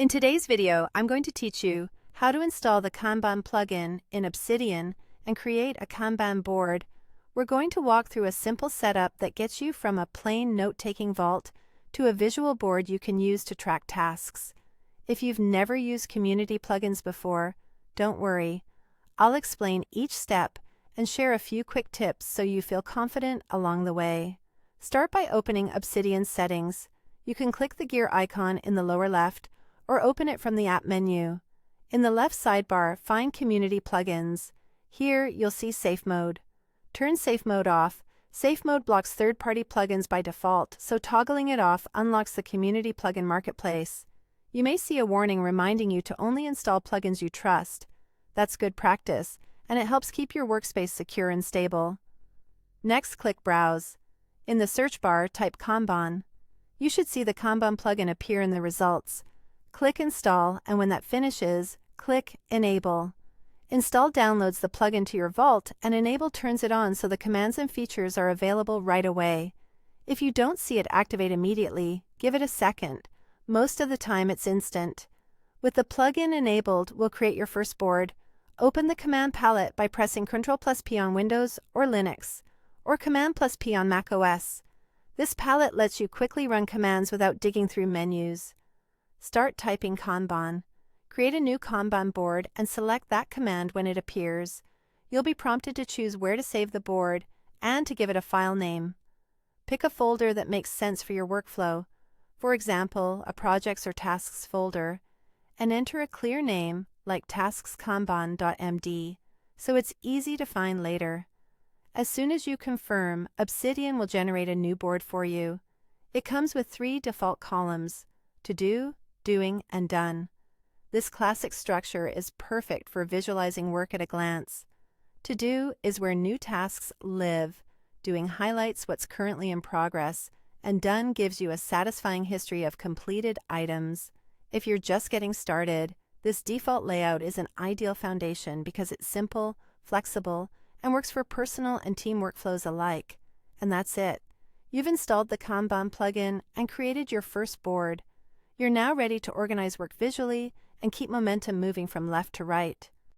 In today's video, I'm going to teach you how to install the Kanban plugin in Obsidian and create a Kanban board. We're going to walk through a simple setup that gets you from a plain note-taking vault to a visual board you can use to track tasks. If you've never used community plugins before, don't worry. I'll explain each step and share a few quick tips so you feel confident along the way. Start by opening Obsidian settings. You can click the gear icon in the lower left or open it from the app menu. In the left sidebar, find Community Plugins. Here, you'll see Safe Mode. Turn Safe Mode off. Safe Mode blocks third-party plugins by default, so toggling it off unlocks the Community Plugin Marketplace. You may see a warning reminding you to only install plugins you trust. That's good practice, and it helps keep your workspace secure and stable. Next, click Browse. In the search bar, type Kanban. You should see the Kanban plugin appear in the results. Click Install, and when that finishes, click Enable. Install downloads the plugin to your vault, and Enable turns it on so the commands and features are available right away. If you don't see it activate immediately, give it a second. Most of the time it's instant. With the plugin enabled, we'll create your first board. Open the Command palette by pressing Ctrl+P on Windows or Linux, or Command+P on Mac OS. This palette lets you quickly run commands without digging through menus. Start typing Kanban. Create a new Kanban board and select that command when it appears. You'll be prompted to choose where to save the board and to give it a file name. Pick a folder that makes sense for your workflow, for example, a projects or tasks folder, and enter a clear name like taskskanban.md so it's easy to find later. As soon as you confirm, Obsidian will generate a new board for you. It comes with 3 default columns: To Do, Doing, and Done. This classic structure is perfect for visualizing work at a glance. To Do is where new tasks live. Doing highlights what's currently in progress, and Done gives you a satisfying history of completed items. If you're just getting started, this default layout is an ideal foundation because it's simple, flexible, and works for personal and team workflows alike. And that's it. You've installed the Kanban plugin and created your first board. You're now ready to organize work visually and keep momentum moving from left to right.